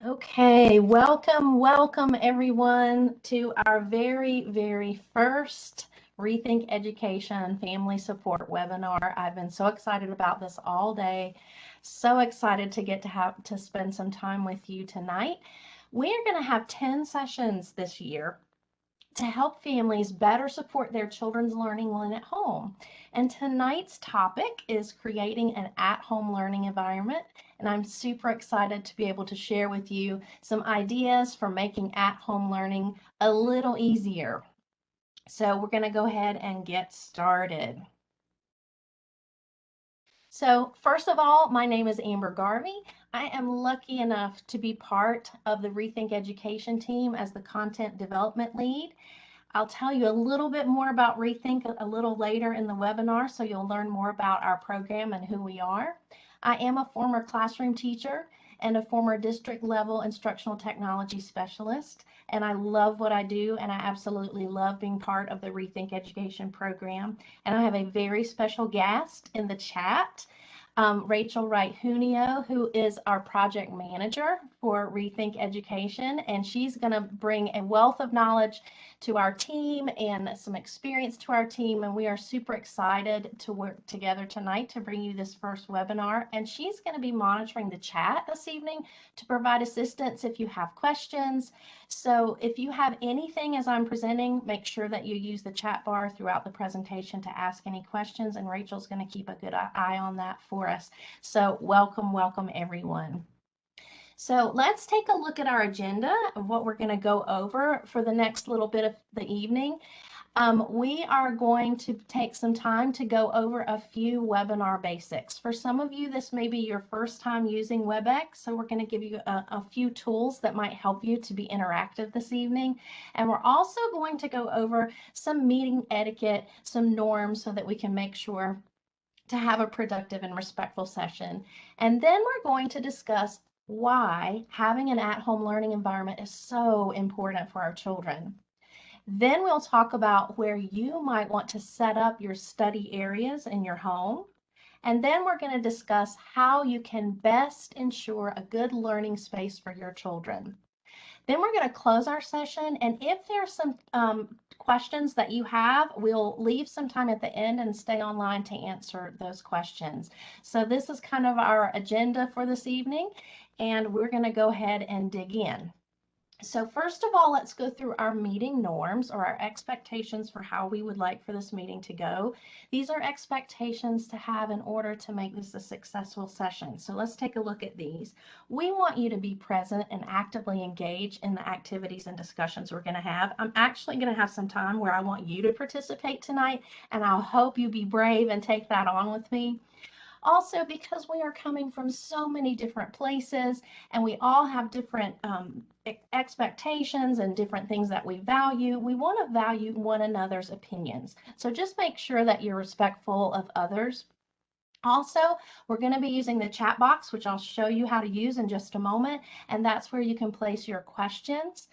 Okay, welcome everyone to our very first Rethink Education Family Support webinar. I've been so excited about this all day. So excited to get to spend some time with you tonight. We're going to have 10 sessions this year to help families better support their children's learning when at home. And tonight's topic is creating an at-home learning environment. And I'm super excited to be able to share with you some ideas for making at-home learning a little easier. So we're going to go ahead and get started. So first of all, my name is Amber Garvey. I am lucky enough to be part of the Rethink Education team as the content development lead. I'll tell you a little bit more about Rethink a little later in the webinar, so you'll learn more about our program and who we are. I am a former classroom teacher and a former district level instructional technology specialist, and I love what I do, and I absolutely love being part of the Rethink Education program. And I have a very special guest in the chat, Rachel Wright-Hunio, who is our project manager for Rethink Education, and she's going to bring a wealth of knowledge to our team and some experience to our team, and we are super excited to work together tonight to bring you this first webinar. And she's going to be monitoring the chat this evening to provide assistance if you have questions. So if you have anything as I'm presenting, make sure that you use the chat bar throughout the presentation to ask any questions, and Rachel's going to keep a good eye on that for us. So welcome everyone. So let's take a look at our agenda of what we're going to go over for the next little bit of the evening. We are going to take some time to go over a few webinar basics. For some of you, this may be your first time using Webex, so we're going to give you a few tools that might help you to be interactive this evening. And we're also going to go over some meeting etiquette, some norms, so that we can make sure to have a productive and respectful session. And then we're going to discuss why having an at-home learning environment is so important for our children. Then we'll talk about where you might want to set up your study areas in your home. And then we're going to discuss how you can best ensure a good learning space for your children. Then we're going to close our session, and if there's some questions that you have, we'll leave some time at the end and stay online to answer those questions. So this is kind of our agenda for this evening, and we're going to go ahead and dig in. So first of all, let's go through our meeting norms, or our expectations for how we would like for this meeting to go. These are expectations to have in order to make this a successful session. So let's take a look at these. We want you to be present and actively engage in the activities and discussions we're going to have. I'm actually going to have some time where I want you to participate tonight, and I'll hope you be brave and take that on with me. Also, because we are coming from so many different places and we all have different expectations and different things that we value, we want to value one another's opinions. So just make sure that you're respectful of others. Also, we're going to be using the chat box, which I'll show you how to use in just a moment, and that's where you can place your questions.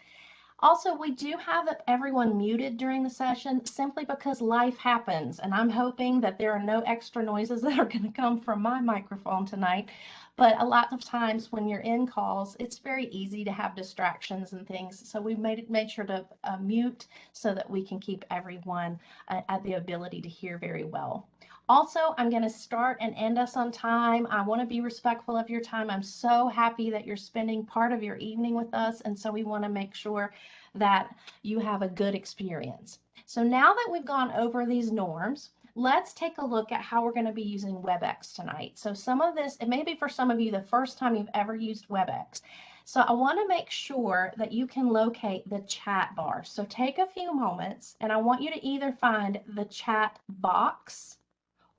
Also, we do have everyone muted during the session simply because life happens, and I'm hoping that there are no extra noises that are going to come from my microphone tonight. But a lot of times when you're in calls, it's very easy to have distractions and things. So we made sure to mute so that we can keep everyone at the ability to hear very well. Also, I'm going to start and end us on time. I want to be respectful of your time. I'm so happy that you're spending part of your evening with us, and so we want to make sure that you have a good experience. So now that we've gone over these norms, let's take a look at how we're going to be using Webex tonight. So some of this, it may be for some of you the first time you've ever used Webex. So I want to make sure that you can locate the chat bar. So take a few moments, and I want you to either find the chat box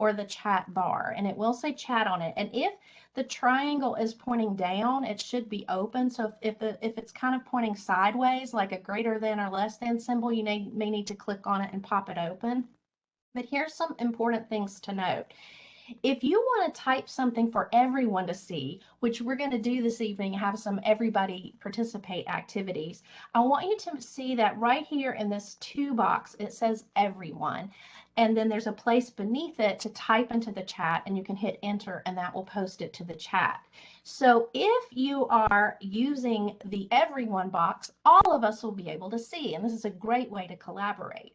or the chat bar, and it will say chat on it. And if the triangle is pointing down, it should be open. So if it's kind of pointing sideways, like a greater than or less than symbol, you may need to click on it and pop it open. But here's some important things to note. If you want to type something for everyone to see, which we're going to do this evening, have some everybody participate activities, I want you to see that right here in this to box, it says everyone. and then there's a place beneath it to type into the chat, and you can hit enter and that will post it to the chat. So if you are using the everyone box, all of us will be able to see, and this is a great way to collaborate.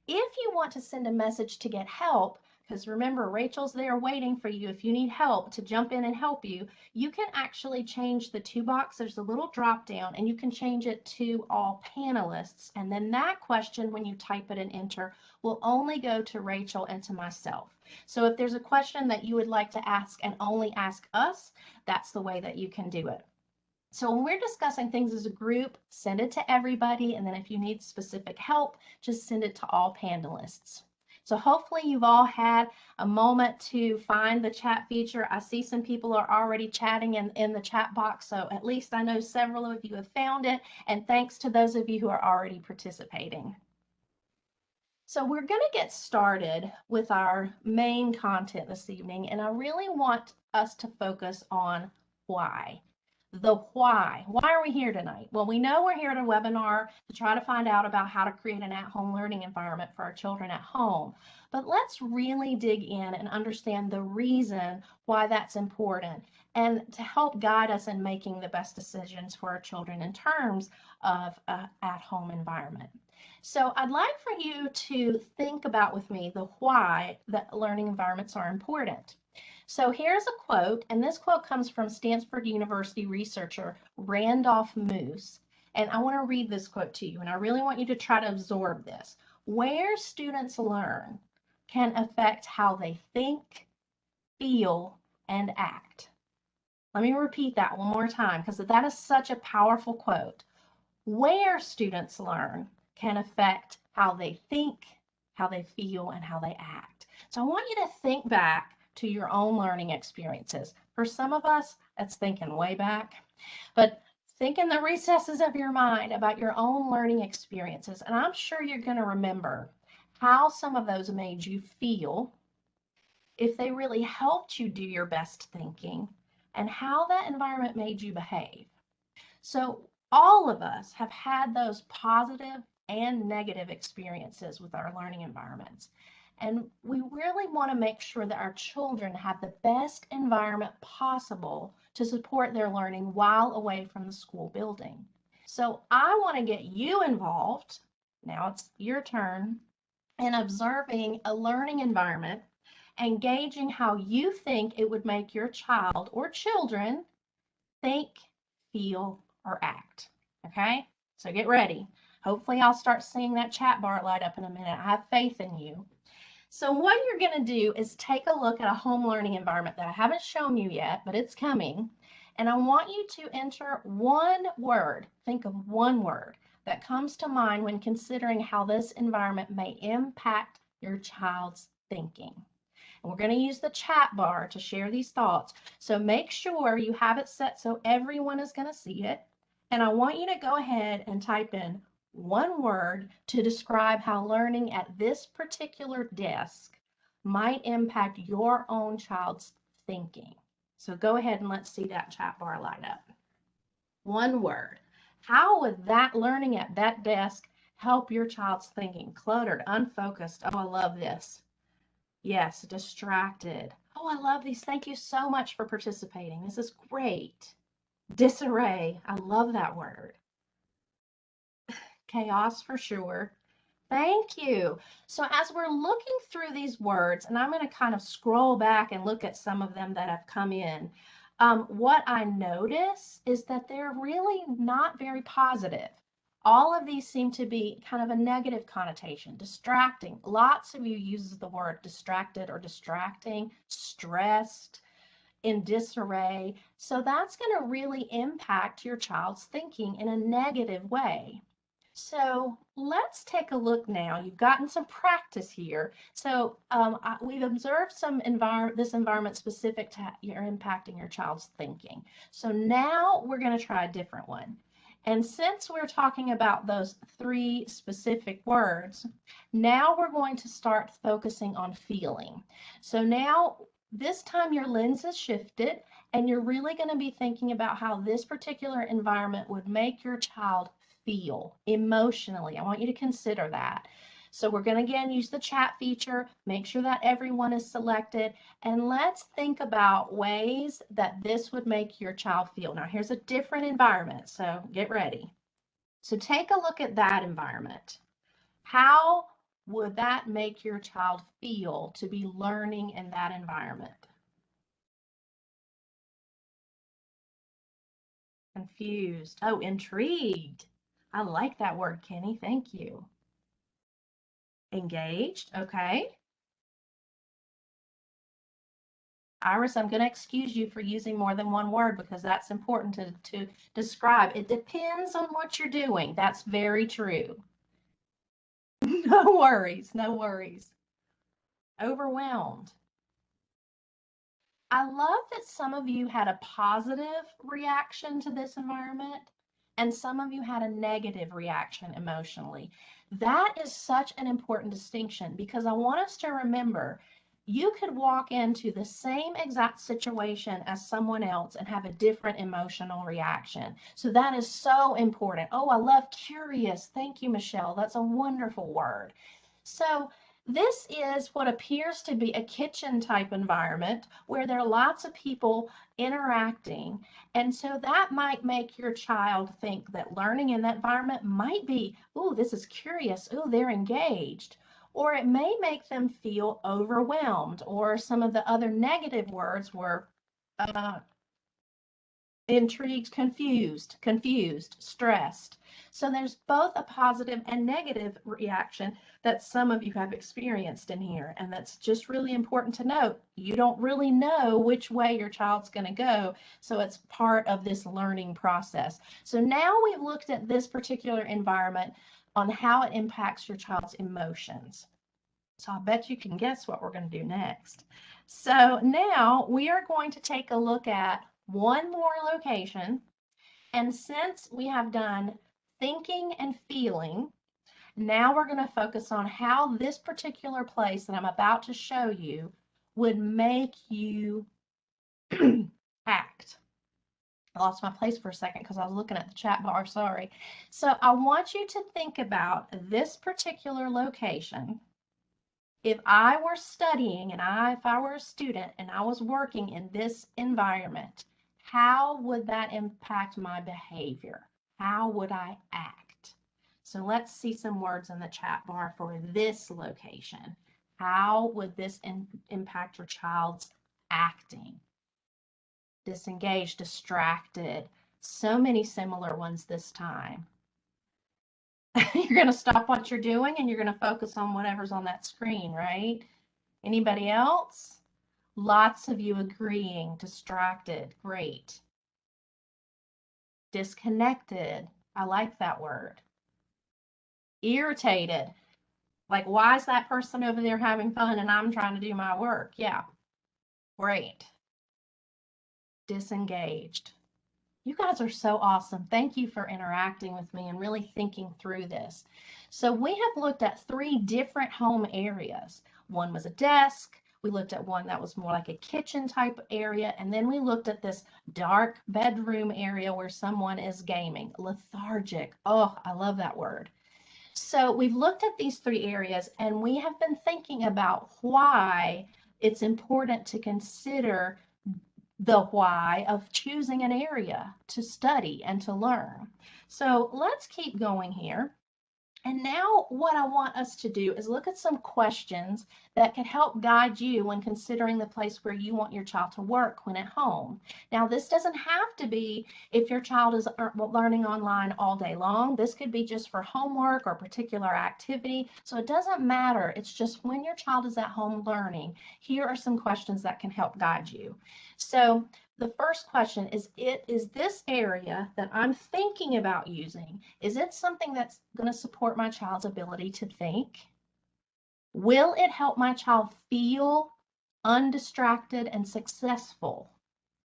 If you want to send a message to get help, because remember, Rachel's there waiting for you if you need help to jump in and help you, you can actually change the to box. There's a little drop down and you can change it to all panelists. And then that question, when you type it and enter, will only go to Rachel and to myself. So if there's a question that you would like to ask and only ask us, that's the way that you can do it. So when we're discussing things as a group, send it to everybody. And then if you need specific help, just send it to all panelists. So hopefully you've all had a moment to find the chat feature. I see some people are already chatting in the chat box. So at least I know several of you have found it. And thanks to those of you who are already participating. So we're going to get started with our main content this evening. And I really want us to focus on why. The why. Why are we here tonight? Well, we know we're here at a webinar to try to find out about how to create an at-home learning environment for our children at home. But let's really dig in and understand the reason why that's important and to help guide us in making the best decisions for our children in terms of an at-home environment. So I'd like for you to think about with me the why that learning environments are important. So here's a quote, and this quote comes from Stanford University researcher Randolph Moose. And I want to read this quote to you, and I really want you to try to absorb this. Where students learn can affect how they think, feel, and act. Let me repeat that one more time, because that is such a powerful quote. Where students learn can affect how they think, how they feel, and how they act. So I want you to think back to your own learning experiences. For some of us, that's thinking way back, but think in the recesses of your mind about your own learning experiences. And I'm sure you're going to remember how some of those made you feel, if they really helped you do your best thinking, and how that environment made you behave. So all of us have had those positive and negative experiences with our learning environments. And we really want to make sure that our children have the best environment possible to support their learning while away from the school building. So I want to get you involved. Now it's your turn in observing a learning environment and gauging how you think it would make your child or children think, feel, or act. Okay, so get ready. Hopefully I'll start seeing that chat bar light up in a minute. I have faith in you. So what you're going to do is take a look at a home learning environment that I haven't shown you yet, but it's coming. And I want you to enter one word. Think of one word that comes to mind when considering how this environment may impact your child's thinking. And we're going to use the chat bar to share these thoughts. So make sure you have it set so everyone is going to see it. And I want you to go ahead and type in one word to describe how learning at this particular desk might impact your own child's thinking. So go ahead and let's see that chat bar light up. One word. How would that learning at that desk help your child's thinking? Cluttered, unfocused. Oh, I love this. Yes, distracted. Oh, I love these. Thank you so much for participating. This is great. Disarray. I love that word. Chaos for sure. Thank you. So as we're looking through these words, and I'm going to kind of scroll back and look at some of them that have come in, what I notice is that they're really not very positive. All of these seem to be kind of a negative connotation, distracting. Lots of you uses the word distracted or distracting, stressed, in disarray. So that's going to really impact your child's thinking in a negative way. So let's take a look now. You've gotten some practice here. So we've observed this environment specific to your impacting your child's thinking. So now we're going to try a different one. And since we're talking about those three specific words, now we're going to start focusing on feeling. So now this time your lens is shifted and you're really going to be thinking about how this particular environment would make your child feel emotionally. I want you to consider that. So we're going to again use the chat feature, make sure that everyone is selected, and let's think about ways that this would make your child feel. Now here's a different environment, so get ready. So take a look at that environment. How would that make your child feel to be learning in that environment? Confused. Oh, intrigued. I like that word, Kenny. Thank you. Engaged. Okay. Iris, I'm going to excuse you for using more than one word because that's important to describe. It depends on what you're doing. That's very true. No worries. No worries. Overwhelmed. I love that some of you had a positive reaction to this environment and some of you had a negative reaction emotionally. That is such an important distinction because I want us to remember you could walk into the same exact situation as someone else and have a different emotional reaction. So that is so important. Oh, I love curious. Thank you, Michelle. That's a wonderful word. So this is what appears to be a kitchen type environment where there are lots of people interacting. And so that might make your child think that learning in that environment might be, oh, this is curious. Oh, they're engaged. Or it may make them feel overwhelmed. Or some of the other negative words were intrigued, confused, stressed. So there's both a positive and negative reaction that some of you have experienced in here. And that's just really important to note. You don't really know which way your child's going to go. So it's part of this learning process. So now we've looked at this particular environment on how it impacts your child's emotions. So I bet you can guess what we're going to do next. So now we are going to take a look at one more location. And since we have done thinking and feeling, now we're going to focus on how this particular place that I'm about to show you would make you act. I lost my place for a second because I was looking at the chat bar, sorry. So I want you to think about this particular location. If I were studying and if I were a student and I was working in this environment, how would that impact my behavior? How would I act? So let's see some words in the chat bar for this location. How would this impact your child's acting? Disengaged, distracted, so many similar ones this time. You're going to stop what you're doing and you're going to focus on whatever's on that screen, right? Anybody else? Lots of you agreeing. Distracted. Great. Disconnected. I like that word. Irritated. Like, why is that person over there having fun and I'm trying to do my work? Yeah. Great. Disengaged. You guys are so awesome. Thank you for interacting with me and really thinking through this. So we have looked at 3 different home areas. One was a desk. We looked at one that was more like a kitchen type area. And then we looked at this dark bedroom area where someone is gaming. Lethargic. Oh, I love that word. So we've looked at these 3 areas and we have been thinking about why it's important to consider the why of choosing an area to study and to learn. So let's keep going here. And now what I want us to do is look at some questions that can help guide you when considering the place where you want your child to work when at home. Now, this doesn't have to be if your child is learning online all day long. This could be just for homework or particular activity. So it doesn't matter. It's just when your child is at home learning, here are some questions that can help guide you. So the first question is this area that I'm thinking about using, is it something that's going to support my child's ability to think? Will it help my child feel undistracted and successful?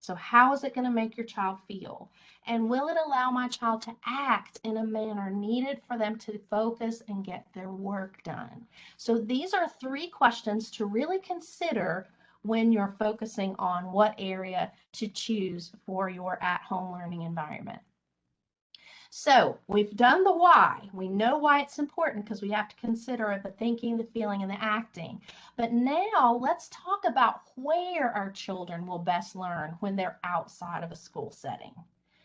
So how is it going to make your child feel? And will it allow my child to act in a manner needed for them to focus and get their work done? So these are 3 questions to really consider when you're focusing on what area to choose for your at-home learning environment. So we've done the why. We know why it's important because we have to consider the thinking, the feeling, and the acting. But now let's talk about where our children will best learn when they're outside of a school setting.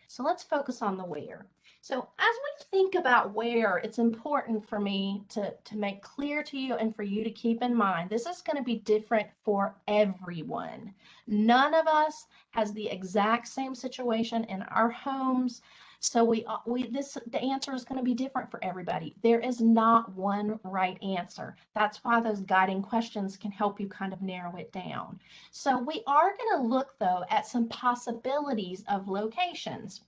So let's focus on the where. So as we think about where, it's important for me to make clear to you and for you to keep in mind, this is going to be different for everyone. None of us has the exact same situation in our homes. So the answer is going to be different for everybody. There is not one right answer. That's why those guiding questions can help you kind of narrow it down. So we are going to look though at some possibilities of locations.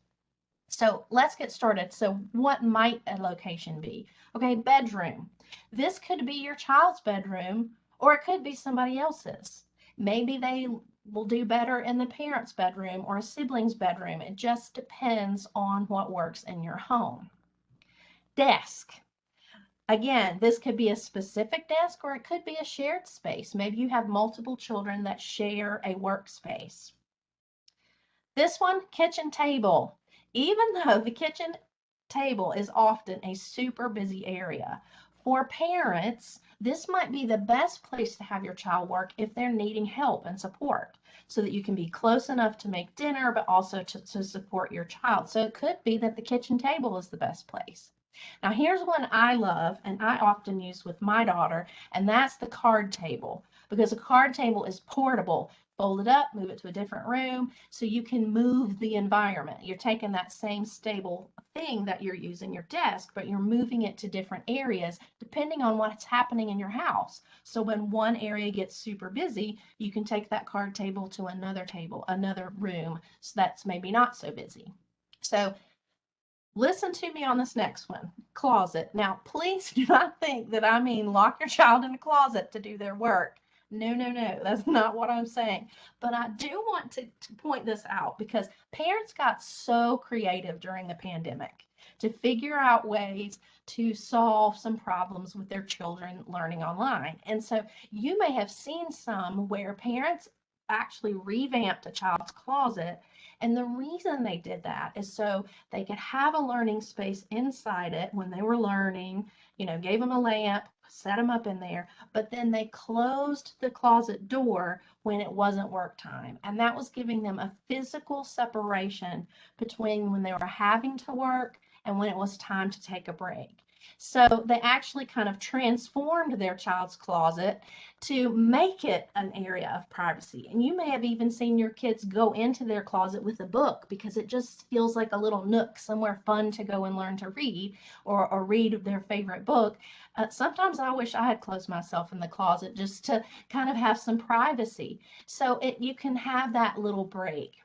So let's get started. So what might a location be? Okay, bedroom. This could be your child's bedroom, or it could be somebody else's. Maybe they will do better in the parent's bedroom or a sibling's bedroom. It just depends on what works in your home. Desk. Again, this could be a specific desk or it could be a shared space. Maybe you have multiple children that share a workspace. This one, kitchen table. Even though the kitchen table is often a super busy area, for parents, this might be the best place to have your child work if they're needing help and support so that you can be close enough to make dinner, but also to support your child. So it could be that the kitchen table is the best place. Now, here's one I love and I often use with my daughter, and that's the card table, because a card table is portable. Fold it up, move it to a different room, so you can move the environment. You're taking that same stable thing that you're using your desk, but you're moving it to different areas depending on what's happening in your house. So when one area gets super busy, you can take that card table to another table, another room, so that's maybe not so busy. So listen to me on this next one, closet. Now, please do not think that I mean lock your child in a closet to do their work. No, no, no, that's not what I'm saying. But I do want to point this out because parents got so creative during the pandemic to figure out ways to solve some problems with their children learning online. And so you may have seen some where parents actually revamped a child's closet. And the reason they did that is so they could have a learning space inside it when they were learning, gave them a lamp, set them up in there, but then they closed the closet door when it wasn't work time. And that was giving them a physical separation between when they were having to work and when it was time to take a break. So they actually kind of transformed their child's closet to make it an area of privacy. And you may have even seen your kids go into their closet with a book because it just feels like a little nook, somewhere fun to go and learn to read or read their favorite book. Sometimes I wish I had closed myself in the closet just to kind of have some privacy. So you can have that little break.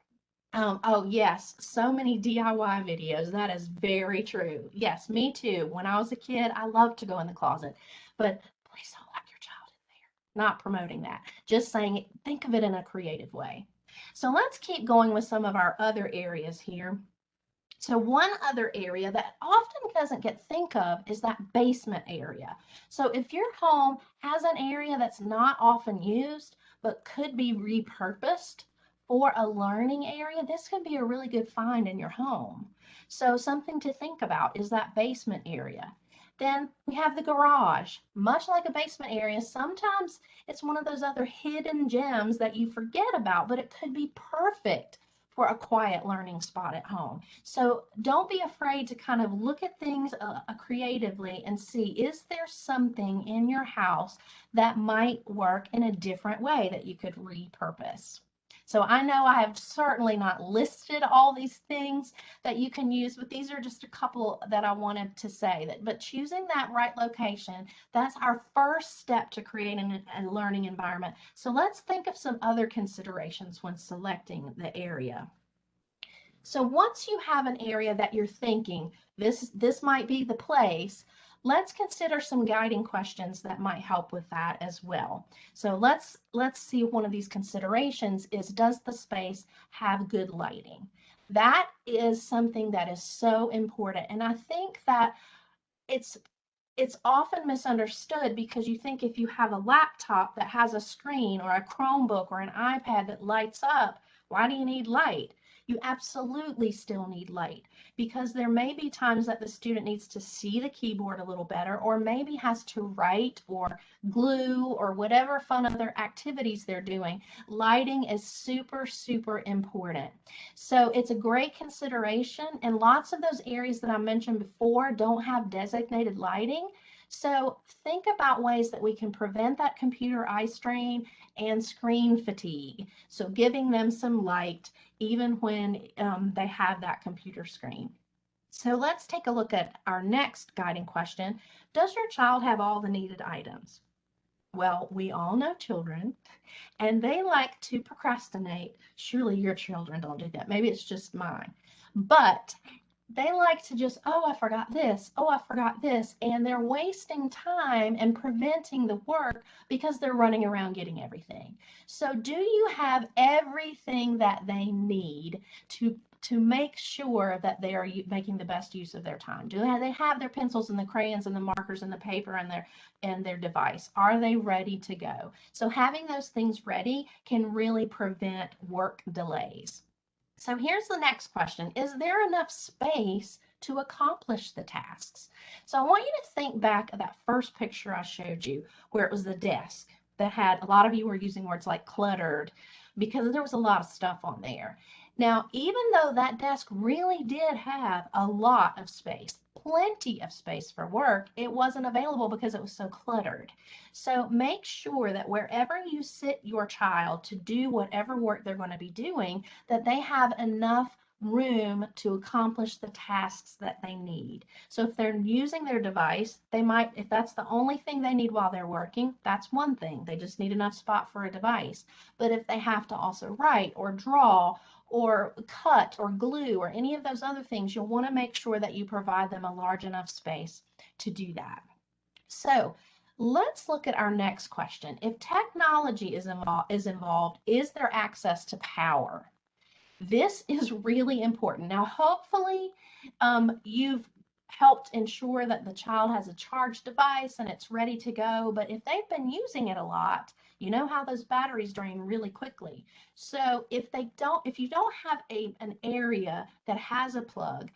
Oh, yes, so many DIY videos. That is very true. Yes, me too. When I was a kid, I loved to go in the closet, but please don't lock your child in there. Not promoting that, just saying, think of it in a creative way. So let's keep going with some of our other areas here. So one other area that often doesn't get think of is that basement area. So if your home has an area that's not often used, but could be repurposed for a learning area, this could be a really good find in your home. So something to think about is that basement area. Then we have the garage. Much like a basement area, sometimes it's one of those other hidden gems that you forget about, but it could be perfect for a quiet learning spot at home. So don't be afraid to kind of look at things creatively and see, is there something in your house that might work in a different way that you could repurpose? So I know I have certainly not listed all these things that you can use, but these are just a couple that I wanted to say. But choosing that right location, that's our first step to creating a learning environment. So let's think of some other considerations when selecting the area. So once you have an area that you're thinking, this might be the place, let's consider some guiding questions that might help with that as well. So let's see, one of these considerations is, does the space have good lighting? That is something that is so important. And I think that it's often misunderstood because you think if you have a laptop that has a screen or a Chromebook or an iPad that lights up, why do you need light? You absolutely still need light because there may be times that the student needs to see the keyboard a little better, or maybe has to write or glue or whatever fun other activities they're doing. Lighting is super, super important. So it's a great consideration, and lots of those areas that I mentioned before don't have designated lighting. So think about ways that we can prevent that computer eye strain and screen fatigue. So giving them some light even when they have that computer screen. So let's take a look at our next guiding question. Does your child have all the needed items? Well, we all know children, and they like to procrastinate. Surely your children don't do that. Maybe it's just mine. But they like to just, oh, I forgot this. Oh, I forgot this. And they're wasting time and preventing the work because they're running around getting everything. So do you have everything that they need to make sure that they are making the best use of their time? Do they have their pencils and the crayons and the markers and the paper and their device? Are they ready to go? So having those things ready can really prevent work delays. So here's the next question. Is there enough space to accomplish the tasks? So I want you to think back of that first picture I showed you where it was the desk that had, a lot of you were using words like cluttered because there was a lot of stuff on there. Now, even though that desk really did have a lot of space, plenty of space for work, it wasn't available because it was so cluttered. So make sure that wherever you sit your child to do whatever work they're going to be doing, that they have enough room to accomplish the tasks that they need. So if they're using their device, they might, if that's the only thing they need while they're working, that's one thing. They just need enough spot for a device. But if they have to also write or draw or cut or glue or any of those other things, you'll want to make sure that you provide them a large enough space to do that. So let's look at our next question. If technology is involved, is there access to power? This is really important. Now, hopefully, you've helped ensure that the child has a charged device and it's ready to go. But if they've been using it a lot, you know how those batteries drain really quickly. So if you don't have an area that has a plug,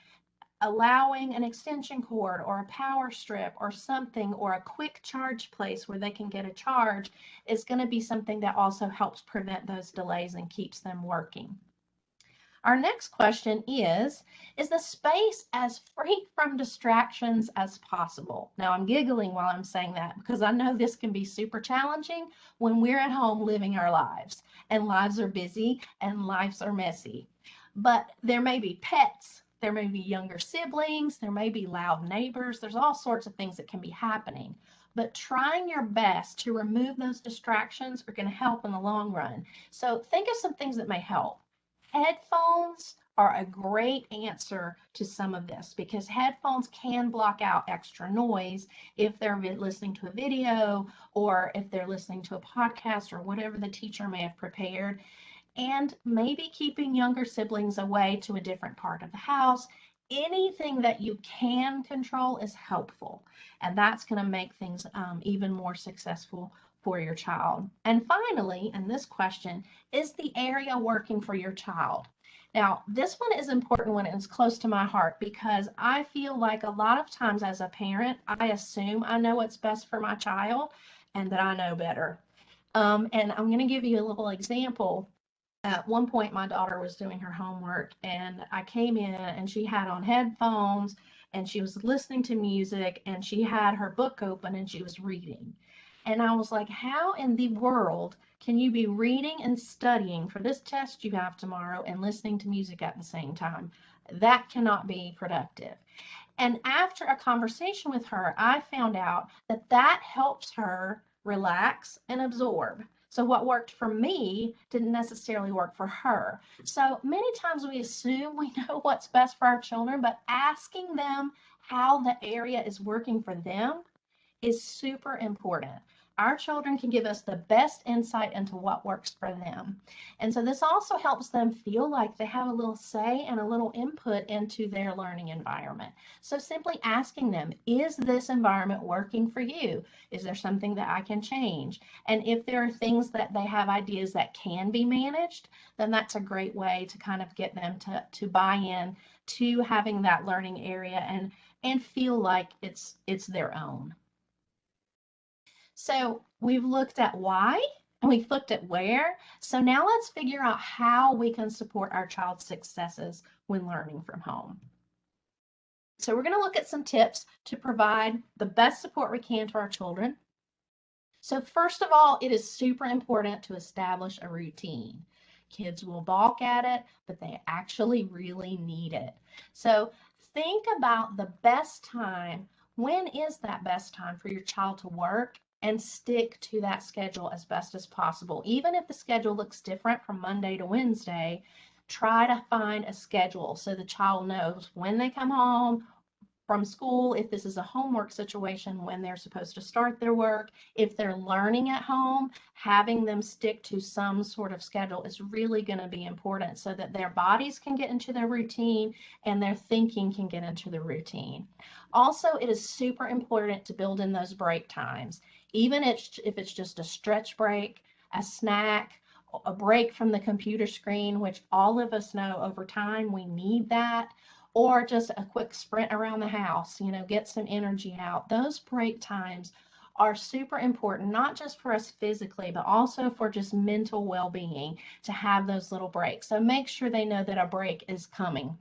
allowing an extension cord or a power strip or something, or a quick charge place where they can get a charge, is going to be something that also helps prevent those delays and keeps them working. Our next question is the space as free from distractions as possible? Now, I'm giggling while I'm saying that because I know this can be super challenging when we're at home living our lives, and lives are busy and lives are messy. But there may be pets, there may be younger siblings, there may be loud neighbors, there's all sorts of things that can be happening. But trying your best to remove those distractions are going to help in the long run. So think of some things that may help. Headphones are a great answer to some of this because headphones can block out extra noise if they're listening to a video or if they're listening to a podcast or whatever the teacher may have prepared. And maybe keeping younger siblings away to a different part of the house. Anything that you can control is helpful, and that's going to make things even more successful for your child. And finally, and this question, is the area working for your child? Now, this one is important when it's close to my heart because I feel like a lot of times as a parent, I assume I know what's best for my child and that I know better. And I'm going to give you a little example. At one point, my daughter was doing her homework, and I came in and she had on headphones and she was listening to music and she had her book open and she was reading. And I was like, how in the world can you be reading and studying for this test you have tomorrow and listening to music at the same time? That cannot be productive. And after a conversation with her, I found out that that helps her relax and absorb. So what worked for me didn't necessarily work for her. So many times we assume we know what's best for our children, but asking them how the area is working for them is super important. Our children can give us the best insight into what works for them. And so this also helps them feel like they have a little say and a little input into their learning environment. So simply asking them, is this environment working for you? Is there something that I can change? And if there are things that they have ideas that can be managed, then that's a great way to kind of get them to buy in to having that learning area and feel like it's their own. So we've looked at why and we've looked at where. So now let's figure out how we can support our child's successes when learning from home. So we're going to look at some tips to provide the best support we can to our children. So first of all, it is super important to establish a routine. Kids will balk at it, but they actually really need it. So think about the best time. When is that best time for your child to work? And stick to that schedule as best as possible. Even if the schedule looks different from Monday to Wednesday, try to find a schedule so the child knows when they come home from school, if this is a homework situation, when they're supposed to start their work. If they're learning at home, having them stick to some sort of schedule is really going to be important so that their bodies can get into their routine and their thinking can get into the routine. Also, it is super important to build in those break times, even if it's just a stretch break, a snack, a break from the computer screen, which all of us know over time we need that, or just a quick sprint around the house, get some energy out. Those break times are super important, not just for us physically, but also for just mental well-being, to have those little breaks. So make sure they know that a break is coming.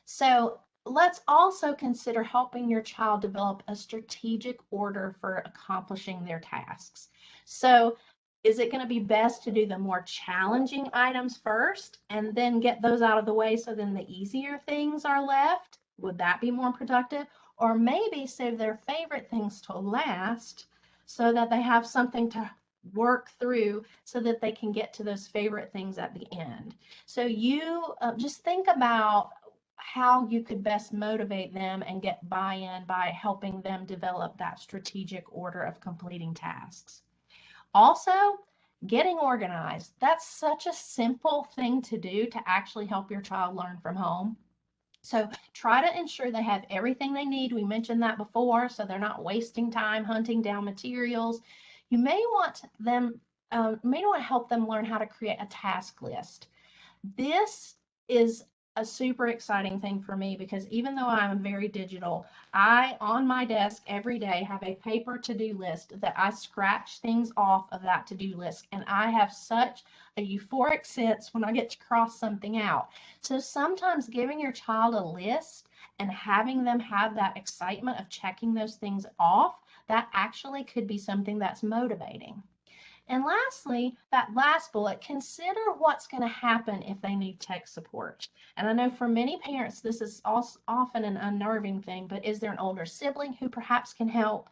So let's also consider helping your child develop a strategic order for accomplishing their tasks. So is it going to be best to do the more challenging items first and then get those out of the way so then the easier things are left? Would that be more productive? Or maybe save their favorite things to last so that they have something to work through so that they can get to those favorite things at the end. So you just think about how you could best motivate them and get buy-in by helping them develop that strategic order of completing tasks. Also, getting organized. That's such a simple thing to do to actually help your child learn from home. So try to ensure they have everything they need. We mentioned that before, so they're not wasting time hunting down materials. You may want to help them learn how to create a task list. This is a super exciting thing for me because even though I'm very digital, I, on my desk every day, have a paper to-do list that I scratch things off of that to-do list. And I have such a euphoric sense when I get to cross something out. So sometimes giving your child a list and having them have that excitement of checking those things off, that actually could be something that's motivating. And lastly, that last bullet, consider what's going to happen if they need tech support. And I know for many parents, this is also often an unnerving thing, but is there an older sibling who perhaps can help?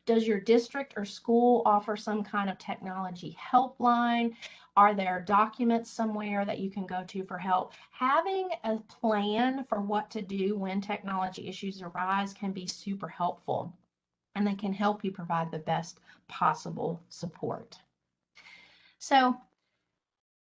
Does your district or school offer some kind of technology helpline? Are there documents somewhere that you can go to for help? Having a plan for what to do when technology issues arise can be super helpful, and they can help you provide the best possible support. So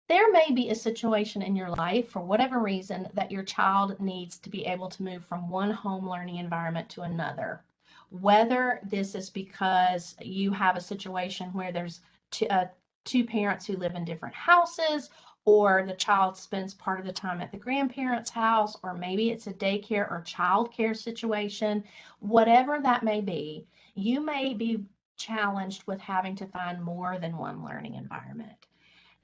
there may be a situation in your life, for whatever reason, that your child needs to be able to move from one home learning environment to another. Whether this is because you have a situation where there's two parents who live in different houses, or the child spends part of the time at the grandparents' house, or maybe it's a daycare or childcare situation, whatever that may be, you may be challenged with having to find more than one learning environment.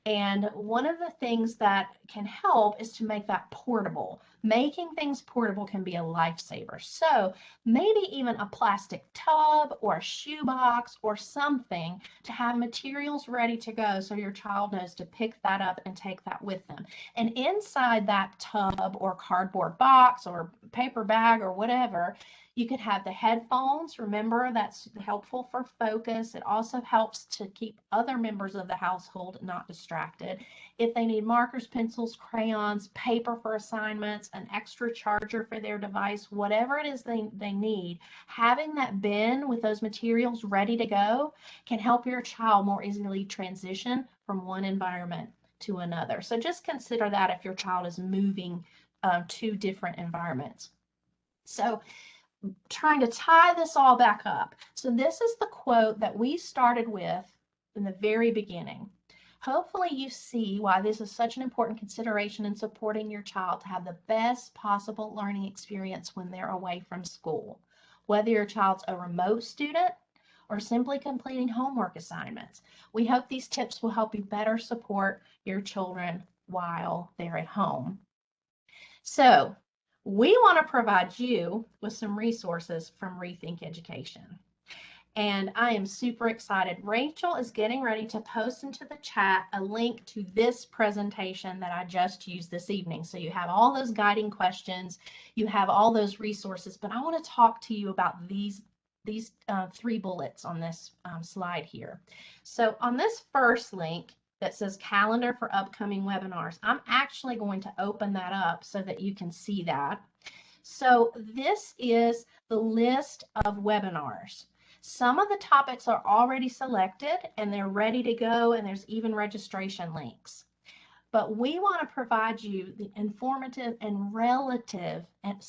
And one of the things that can help is to make that portable. Making things portable can be a lifesaver. So maybe even a plastic tub or a shoebox or something to have materials ready to go so your child knows to pick that up and take that with them. And inside that tub or cardboard box or paper bag or whatever, You could have the headphones. Remember, that's helpful for focus. It also helps to keep other members of the household not distracted. If they need markers, pencils, crayons, paper for assignments, an extra charger for their device, whatever it is they need, having that bin with those materials ready to go can help your child more easily transition from one environment to another. So just consider that if your child is moving to different environments. So trying to tie this all back up. So this is the quote that we started with in the very beginning. Hopefully you see why this is such an important consideration in supporting your child to have the best possible learning experience when they're away from school. Whether your child's a remote student or simply completing homework assignments, we hope these tips will help you better support your children while they're at home. So we want to provide you with some resources from Rethink Education. And I am super excited. Rachel is getting ready to post into the chat a link to this presentation that I just used this evening. So you have all those guiding questions, you have all those resources, but I want to talk to you about these 3 bullets on this slide here. So on this first link that says calendar for upcoming webinars, I'm actually going to open that up so that you can see that. So this is the list of webinars. Some of the topics are already selected and they're ready to go, and there's even registration links. But we want to provide you the informative and relevant, I'm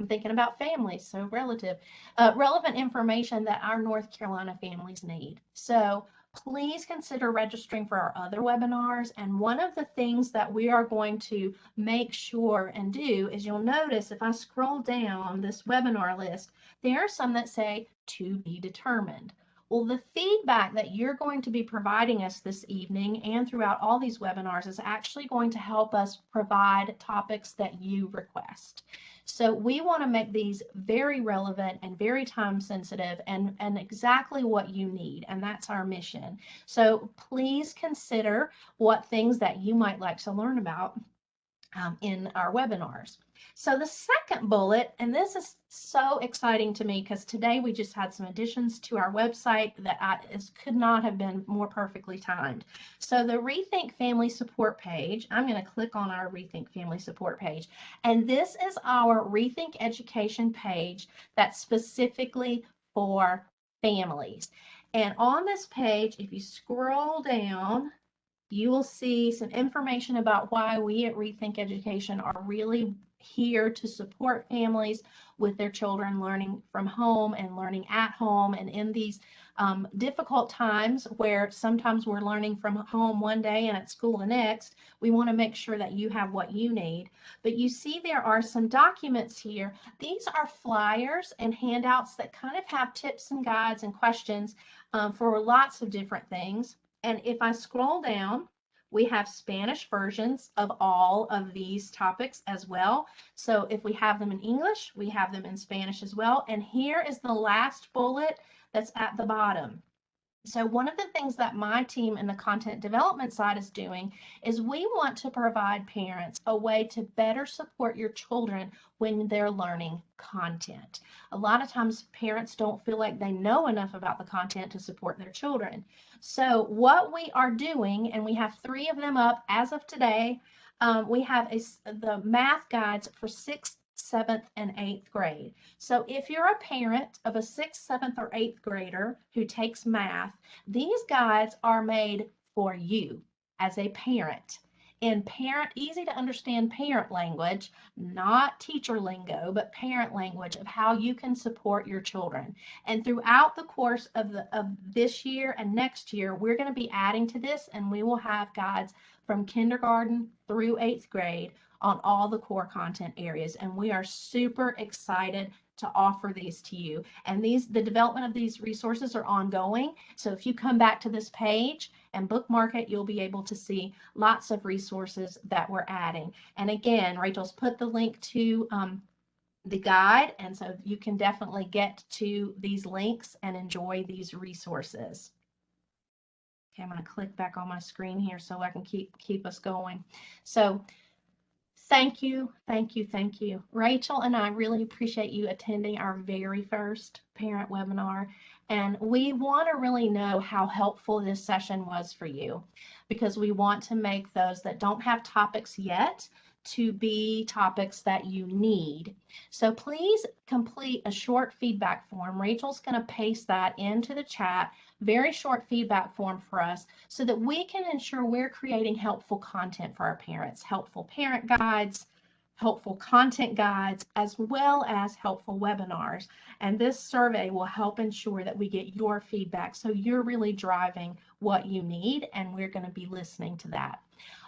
thinking about families, so relevant information that our North Carolina families need. So please consider registering for our other webinars. And one of the things that we are going to make sure and do is, you'll notice if I scroll down this webinar list, there are some that say to be determined. Well, the feedback that you're going to be providing us this evening and throughout all these webinars is actually going to help us provide topics that you request. So we want to make these very relevant and very time sensitive and exactly what you need. And that's our mission. So please consider what things that you might like to learn about in our webinars. So the second bullet, and this is so exciting to me because today we just had some additions to our website that could not have been more perfectly timed. So the Rethink Family Support page, I'm going to click on our Rethink Family Support page, and this is our Rethink Education page that's specifically for families. And on this page, if you scroll down, you will see some information about why we at Rethink Education are really here to support families with their children learning from home and learning at home, and in these difficult times where sometimes we're learning from home one day and at school the next. We want to make sure that you have what you need. But you see there are some documents here. These are flyers and handouts that kind of have tips and guides and questions for lots of different things. And if I scroll down, we have Spanish versions of all of these topics as well. So if we have them in English, we have them in Spanish as well. And here is the last bullet that's at the bottom. So one of the things that my team in the content development side is doing is we want to provide parents a way to better support your children when they're learning content. A lot of times parents don't feel like they know enough about the content to support their children. So what we are doing, and we have 3 of them up as of today, we have the math guides for 6th, 7th, and 8th grade. So if you're a parent of a 6th, 7th, or 8th grader who takes math, these guides are made for you as a parent in easy to understand parent language, not teacher lingo, but parent language of how you can support your children. And throughout the course of this year and next year, we're going to be adding to this, and we will have guides from kindergarten through 8th grade on all the core content areas. And we are super excited to offer these to you. And the development of these resources are ongoing. So if you come back to this page and bookmark it, you'll be able to see lots of resources that we're adding. And again, Rachel's put the link to the guide, and so you can definitely get to these links and enjoy these resources. Okay, I'm going to click back on my screen here so I can keep us going. So Thank you, thank you, thank you. Rachel and I really appreciate you attending our very first parent webinar. And we want to really know how helpful this session was for you, because we want to make those that don't have topics yet to be topics that you need. So please complete a short feedback form. Rachel's going to paste that into the chat, very short feedback form for us, so that we can ensure we're creating helpful content for our parents, helpful parent guides, helpful content guides, as well as helpful webinars. And this survey will help ensure that we get your feedback, so you're really driving what you need, and we're going to be listening to that.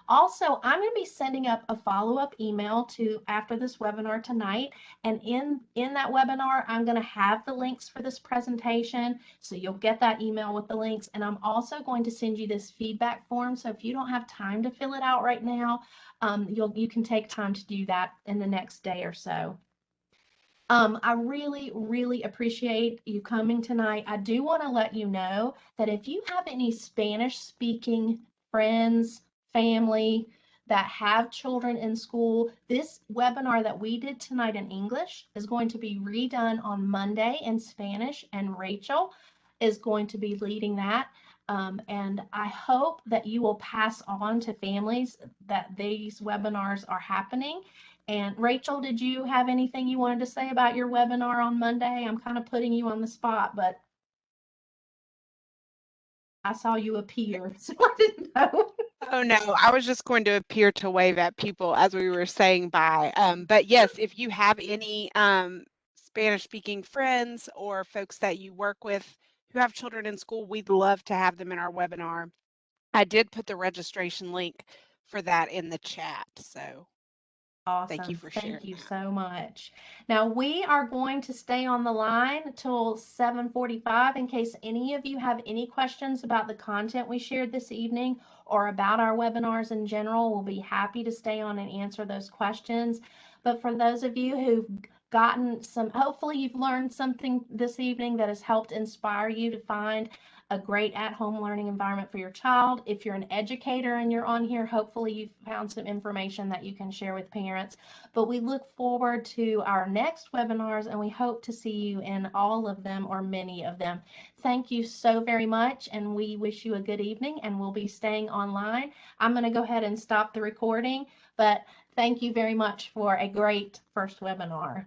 Also, I'm going to be sending up a follow-up email to after this webinar tonight. And in that webinar, I'm going to have the links for this presentation. So you'll get that email with the links. And I'm also going to send you this feedback form. So if you don't have time to fill it out right now, you can take time to do that in the next day or so. I really, really appreciate you coming tonight. I do want to let you know that if you have any Spanish speaking friends, family that have children in school, this webinar that we did tonight in English is going to be redone on Monday in Spanish, and Rachel is going to be leading that. And I hope that you will pass on to families that these webinars are happening. And Rachel, did you have anything you wanted to say about your webinar on Monday? I'm kind of putting you on the spot, but I saw you appear, so I didn't know. Oh no, I was just going to appear to wave at people as we were saying bye. But yes, if you have any Spanish-speaking friends or folks that you work with who have children in school, we'd love to have them in our webinar. I did put the registration link for that in the chat, so thank you Awesome. for Thank sharing you that. so much. Now we are going to stay on the line till 7:45 in case any of you have any questions about the content we shared this evening or about our webinars in general. We'll be happy to stay on and answer those questions. But for those of you who've gotten some, hopefully you've learned something this evening that has helped inspire you to find a great at-home learning environment for your child. If you're an educator and you're on here, hopefully you've found some information that you can share with parents. But we look forward to our next webinars, and we hope to see you in all of them or many of them. Thank you so very much, and we wish you a good evening, and we'll be staying online. I'm going to go ahead and stop the recording, but thank you very much for a great first webinar.